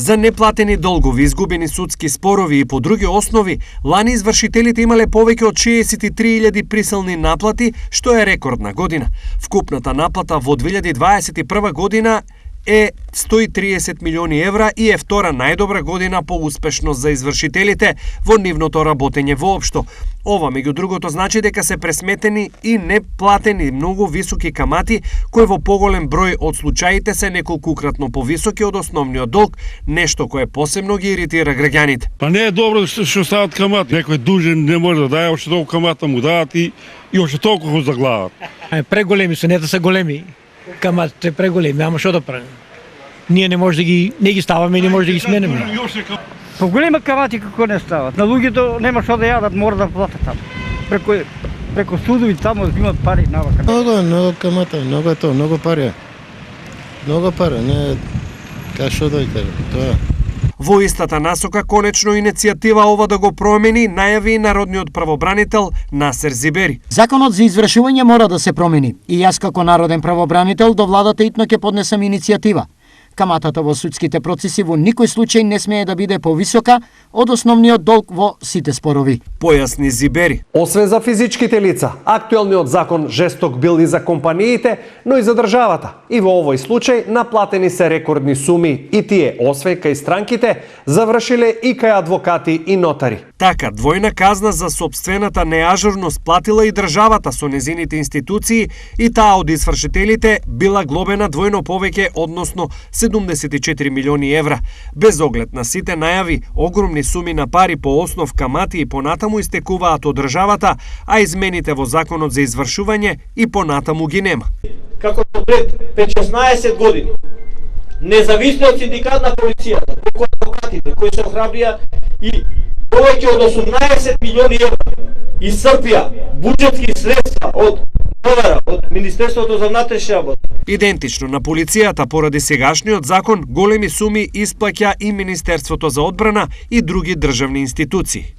За неплатени долгови, изгубени судски спорови и по други основи, лани извршителите имале повеќе од 63.000 присилни наплати, што е рекордна година. Вкупната наплата во 2021 година е 130 милиони евра и е втора најдобра година по успешност за извршителите во нивното работење воопшто. Ова, меѓу другото, значи дека се пресметени и неплатени многу високи камати, кои во поголем број од случаите се неколкукратно повисоки од основниот долг, нешто кое посебно ги иритира граѓаните. Па не е добро што стават камати. Некој дужен не може да даде, още толку камата му дадат и още толку го заглават. Преголеми се, не да се големи. Каматите преголеми, ама што да правим? Ние не може да ги ставаме и не може да ги сменеме. По големи камати како не стават. На луѓето нема што да јадат, мора да платат таму. Преко судови таму имат пари навака. Много камата, много е тоа, много пари. Много пари, не кај што да кажам, тоа. Во истата насока, конечно иницијатива ова да го промени најави и народниот правобранител Насер Зибери. Законот за извршување мора да се промени и јас како народен правобранител до владата итно ќе поднесам иницијатива. Каматата во судските процеси во никој случај не смее да биде повисока од основниот долг во сите спорови. Појасни Зибери. Освен за физичките лица, актуелниот закон жесток бил и за компаниите, но и за државата. И во овој случај наплатени се рекордни суми и тие, освен кај странките, завршиле и кај адвокати и нотари. Така, двојна казна за собствената неажурност платила и државата со незините институции и таа од извршителите била глобена двојно повеќе, односно 74 милиони евра. Без оглед на сите најави, огромни суми на пари по основ камати и понатаму истекуваат од државата, а измените во законот за извршување и понатаму ги нема. Како пред 5-16 години, независниот синдикат на полицијата, преку адвокатите кои се охрабрија и повеќе од 18 милиони евра исцрпија буџетски средства од МВР, од Министерството за внатрешни работи. Идентично на полицијата поради сегашниот закон големи суми исплаќа и Министерството за одбрана и други државни институции.